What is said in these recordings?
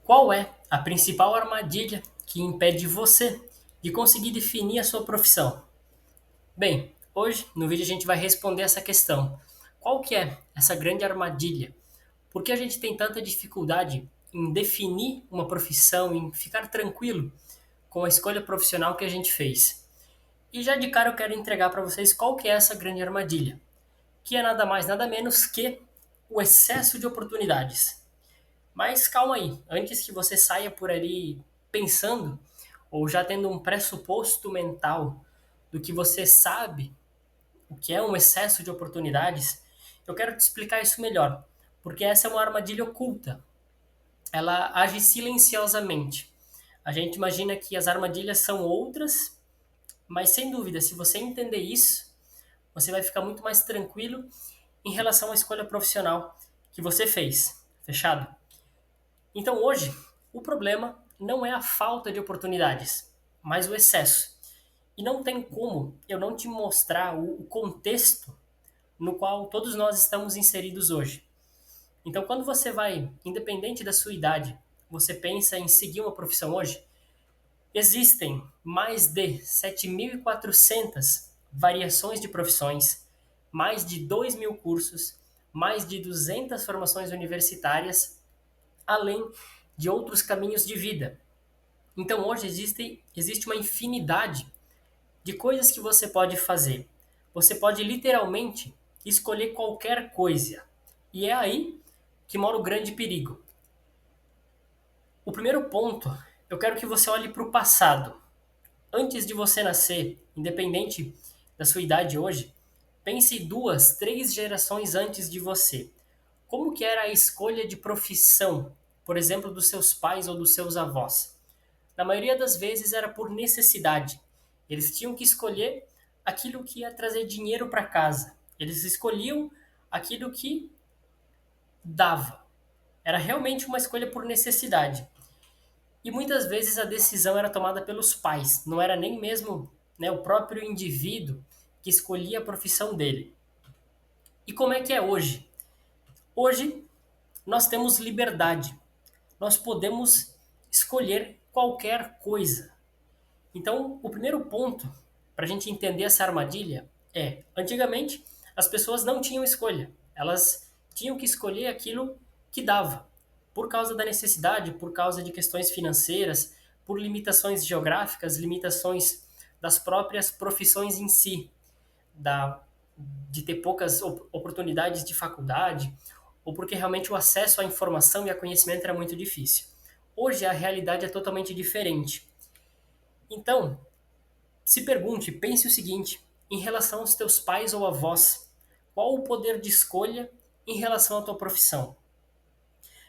Qual é a principal armadilha que impede você de conseguir definir a sua profissão? Bem, hoje no vídeo a gente vai responder essa questão. Qual que é essa grande armadilha? Por que a gente tem tanta dificuldade em definir uma profissão, em ficar tranquilo com a escolha profissional que a gente fez? E já de cara eu quero entregar para vocês qual que é essa grande armadilha, que é nada mais nada menos que o excesso de oportunidades. Mas calma aí, antes que você saia por ali pensando ou já tendo um pressuposto mental do que você sabe o que é um excesso de oportunidades, eu quero te explicar isso melhor, porque essa é uma armadilha oculta. Ela age silenciosamente. A gente imagina que as armadilhas são outras, mas sem dúvida, se você entender isso, você vai ficar muito mais tranquilo em relação à escolha profissional que você fez. Fechado? Então hoje, o problema não é a falta de oportunidades, mas o excesso. E não tem como eu não te mostrar o contexto no qual todos nós estamos inseridos hoje. Então, quando você vai, independente da sua idade, você pensa em seguir uma profissão hoje, existem mais de 7.400 variações de profissões, mais de 2.000 cursos, mais de 200 formações universitárias, além de outros caminhos de vida. Então hoje existe uma infinidade de coisas que você pode fazer. Você pode literalmente escolher qualquer coisa. E é aí que mora o grande perigo. O primeiro ponto, eu quero que você olhe para o passado. Antes de você nascer, independente da sua idade hoje, pense duas, três gerações antes de você. Como que era a escolha de profissão, por exemplo, dos seus pais ou dos seus avós? Na maioria das vezes era por necessidade. Eles tinham que escolher aquilo que ia trazer dinheiro para casa. Eles escolhiam aquilo que dava. Era realmente uma escolha por necessidade. E muitas vezes a decisão era tomada pelos pais, não era nem mesmo, né, o próprio indivíduo que escolhia a profissão dele. E como é que é hoje? Hoje nós temos liberdade. Nós podemos escolher qualquer coisa. Então, o primeiro ponto para a gente entender essa armadilha é: antigamente as pessoas não tinham escolha, elas tinham que escolher aquilo que dava, por causa da necessidade, por causa de questões financeiras, por limitações geográficas, limitações das próprias profissões em si, da, de ter poucas oportunidades de faculdade, ou porque realmente o acesso à informação e a conhecimento era muito difícil. Hoje a realidade é totalmente diferente. Então, se pergunte, pense o seguinte: em relação aos teus pais ou avós, qual o poder de escolha em relação à tua profissão?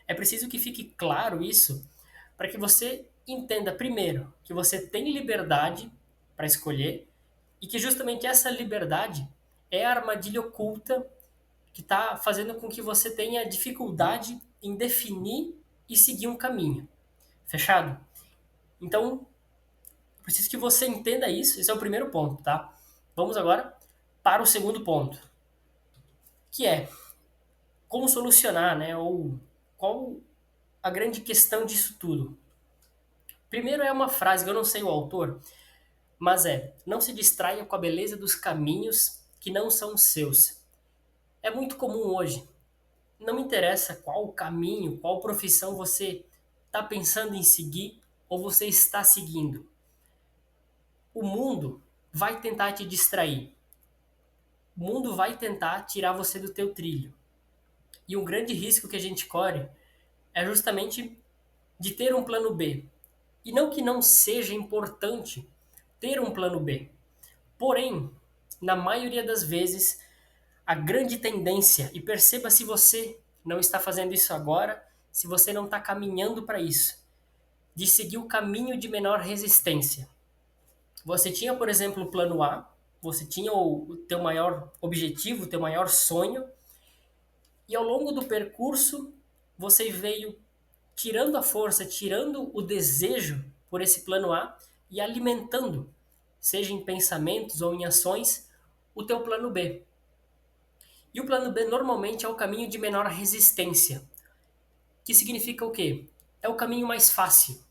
É preciso que fique claro isso para que você entenda, primeiro, que você tem liberdade para escolher e que justamente essa liberdade é a armadilha oculta que está fazendo com que você tenha dificuldade em definir e seguir um caminho. Fechado? Então, preciso que você entenda isso. Esse é o primeiro ponto, tá? Vamos agora para o segundo ponto, que é como solucionar, né? Ou qual a grande questão disso tudo. Primeiro é uma frase que eu não sei o autor, mas é: não se distraia com a beleza dos caminhos que não são os seus. É muito comum hoje. Não me interessa qual caminho, qual profissão você está pensando em seguir ou você está seguindo. O mundo vai tentar te distrair. O mundo vai tentar tirar você do teu trilho. E um grande risco que a gente corre é justamente de ter um plano B. E não que não seja importante ter um plano B. Porém, na maioria das vezes, a grande tendência, e perceba se você não está fazendo isso agora, se você não está caminhando para isso, de seguir o caminho de menor resistência. Você tinha, por exemplo, o plano A, você tinha o teu maior objetivo, o teu maior sonho, e ao longo do percurso você veio tirando a força, tirando o desejo por esse plano A e alimentando, seja em pensamentos ou em ações, o teu plano B. E o plano B normalmente é o caminho de menor resistência, que significa o quê? é o caminho mais fácil.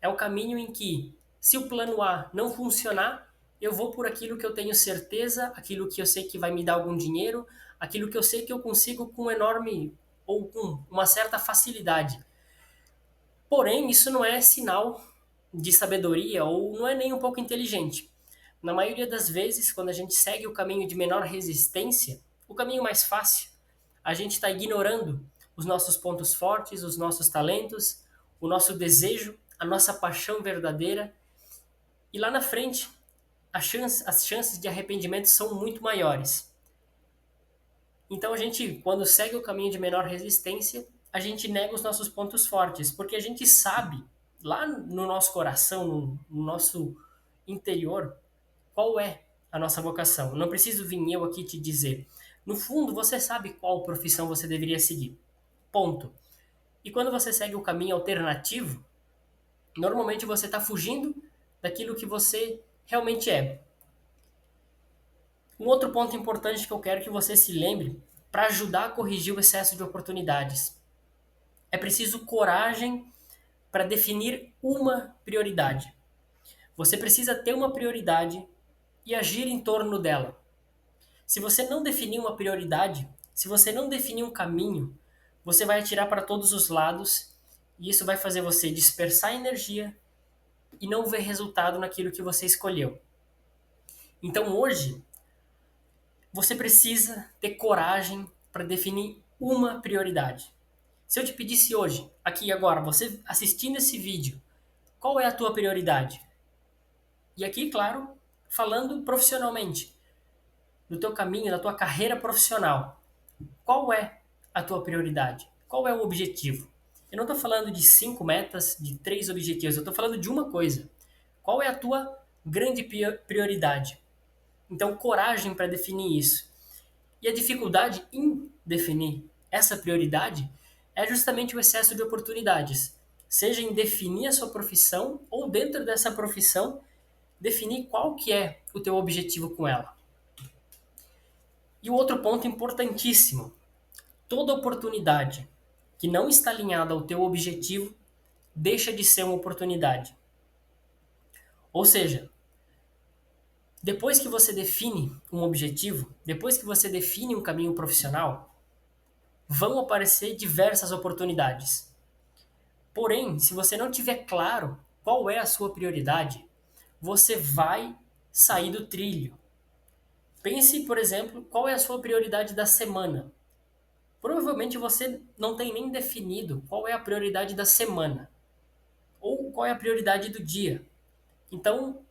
É o caminho em que, se o plano A não funcionar, eu vou por aquilo que eu tenho certeza, aquilo que eu sei que vai me dar algum dinheiro, aquilo que eu sei que eu consigo com enorme ou com uma certa facilidade. Porém, isso não é sinal de sabedoria ou não é nem um pouco inteligente. Na maioria das vezes, quando a gente segue o caminho de menor resistência, o caminho mais fácil, a gente está ignorando os nossos pontos fortes, os nossos talentos, o nosso desejo, a nossa paixão verdadeira. E lá na frente, as chances de arrependimento são muito maiores. Então a gente, quando segue o caminho de menor resistência, a gente nega os nossos pontos fortes, porque a gente sabe, lá no nosso coração, no nosso interior, qual é a nossa vocação. Não preciso vir eu aqui te dizer. No fundo, você sabe qual profissão você deveria seguir. Ponto. E quando você segue o caminho alternativo, normalmente você está fugindo daquilo que você realmente é. Um outro ponto importante que eu quero que você se lembre para ajudar a corrigir o excesso de oportunidades. É preciso coragem para definir uma prioridade. Você precisa ter uma prioridade e agir em torno dela. Se você não definir uma prioridade, se você não definir um caminho, você vai atirar para todos os lados e isso vai fazer você dispersar energia e não ver resultado naquilo que você escolheu. Então hoje, você precisa ter coragem para definir uma prioridade. Se eu te pedisse hoje, aqui e agora, você assistindo esse vídeo, qual é a tua prioridade? E aqui, claro, falando profissionalmente, no teu caminho, na tua carreira profissional, qual é a tua prioridade? Qual é o objetivo? Eu não estou falando de 5 metas, de 3 objetivos, eu estou falando de uma coisa. Qual é a tua grande prioridade? Então, coragem para definir isso. E a dificuldade em definir essa prioridade é justamente o excesso de oportunidades. Seja em definir a sua profissão ou dentro dessa profissão, definir qual que é o teu objetivo com ela. E o outro ponto importantíssimo, toda oportunidade que não está alinhada ao teu objetivo deixa de ser uma oportunidade. Ou seja, depois que você define um objetivo, depois que você define um caminho profissional, vão aparecer diversas oportunidades. Porém, se você não tiver claro qual é a sua prioridade, você vai sair do trilho. Pense, por exemplo, qual é a sua prioridade da semana. Provavelmente você não tem nem definido qual é a prioridade da semana ou qual é a prioridade do dia. Então,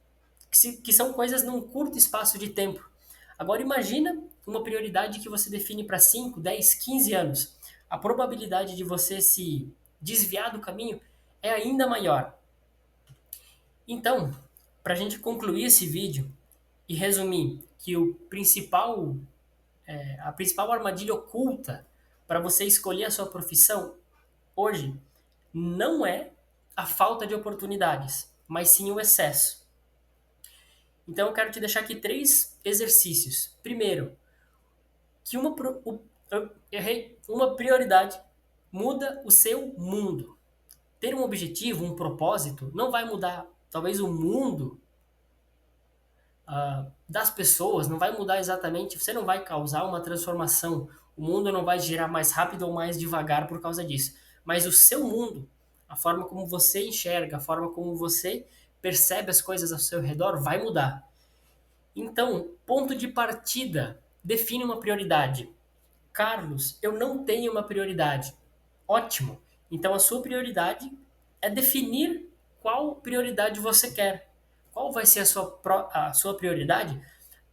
que são coisas num curto espaço de tempo. Agora imagina uma prioridade que você define para 5, 10, 15 anos. A probabilidade de você se desviar do caminho é ainda maior. Então, para a gente concluir esse vídeo e resumir que a principal armadilha oculta para você escolher a sua profissão hoje não é a falta de oportunidades, mas sim o excesso. Então eu quero te deixar aqui 3 exercícios. Primeiro, que eu errei, uma prioridade muda o seu mundo. Ter um objetivo, um propósito, não vai mudar talvez o mundo das pessoas, não vai mudar exatamente, você não vai causar uma transformação, o mundo não vai girar mais rápido ou mais devagar por causa disso, mas o seu mundo, a forma como você enxerga, a forma como você percebe as coisas ao seu redor vai mudar. Então, ponto de partida, define uma prioridade. Carlos, eu não tenho uma prioridade. Ótimo. Então a sua prioridade é definir qual prioridade você quer. Qual vai ser a sua prioridade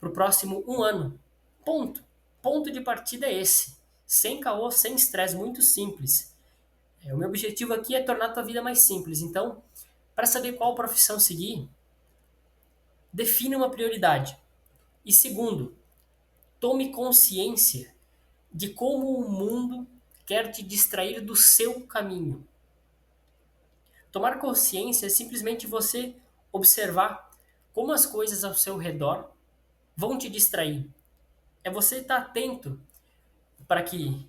para o próximo 1 ano? Ponto. Ponto de partida é esse. Sem caô, sem estresse, muito simples. O meu objetivo aqui é tornar a tua vida mais simples. Então, para saber qual profissão seguir, defina uma prioridade. E segundo, tome consciência de como o mundo quer te distrair do seu caminho. Tomar consciência é simplesmente você observar como as coisas ao seu redor vão te distrair. É você estar atento para que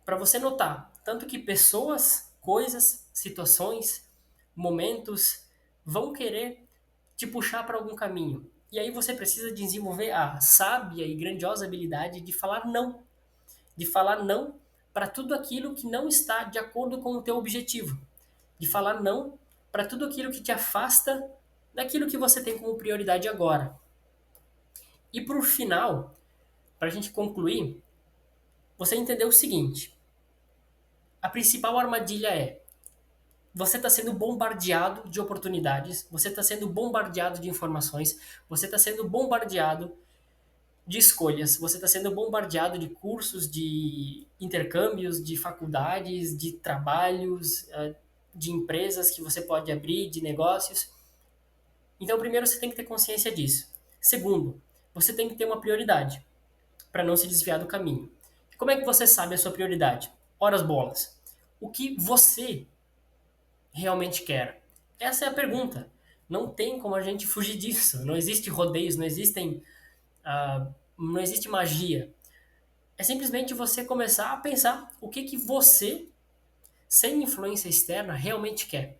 para você notar tanto que pessoas coisas, situações, momentos vão querer te puxar para algum caminho. E aí você precisa desenvolver a sábia e grandiosa habilidade de falar não para tudo aquilo que não está de acordo com o teu objetivo, de falar não para tudo aquilo que te afasta daquilo que você tem como prioridade agora. E por final, para a gente concluir, você entendeu o seguinte: a principal armadilha é você está sendo bombardeado de oportunidades, você está sendo bombardeado de informações, você está sendo bombardeado de escolhas, você está sendo bombardeado de cursos, de intercâmbios, de faculdades, de trabalhos, de empresas que você pode abrir, de negócios. Então, primeiro, você tem que ter consciência disso. Segundo, você tem que ter uma prioridade para não se desviar do caminho. Como é que você sabe a sua prioridade? Ora as bolas. O que você realmente quer? Essa é a pergunta. Não tem como a gente fugir disso. Não existe rodeios, não existe magia. É simplesmente você começar a pensar o que você, sem influência externa, realmente quer.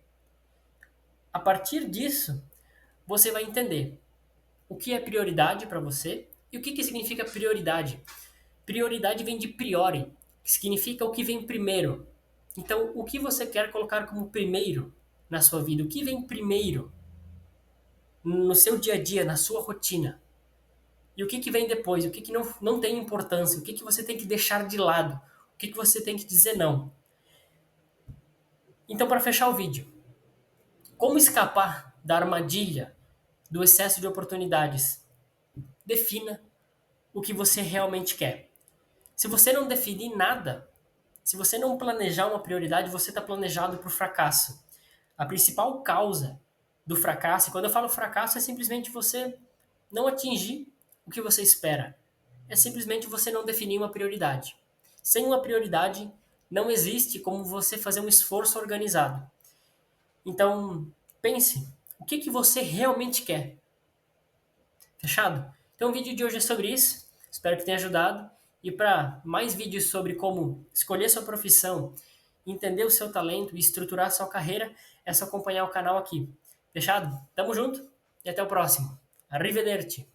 A partir disso, você vai entender o que é prioridade para você e o que significa prioridade. Prioridade vem de priori, que significa o que vem primeiro. Então, o que você quer colocar como primeiro na sua vida? O que vem primeiro no seu dia a dia, na sua rotina? E o que vem depois? O que não tem importância? O que você tem que deixar de lado? O que você tem que dizer não? Então, para fechar o vídeo, como escapar da armadilha do excesso de oportunidades? Defina o que você realmente quer. Se você não definir nada, se você não planejar uma prioridade, você está planejado para o fracasso. A principal causa do fracasso, e quando eu falo fracasso, é simplesmente você não atingir o que você espera. É simplesmente você não definir uma prioridade. Sem uma prioridade, não existe como você fazer um esforço organizado. Então, pense, o que você realmente quer? Fechado? Então o vídeo de hoje é sobre isso. Espero que tenha ajudado. E para mais vídeos sobre como escolher sua profissão, entender o seu talento e estruturar sua carreira, é só acompanhar o canal aqui. Fechado? Tamo junto e até o próximo. Arrivederci!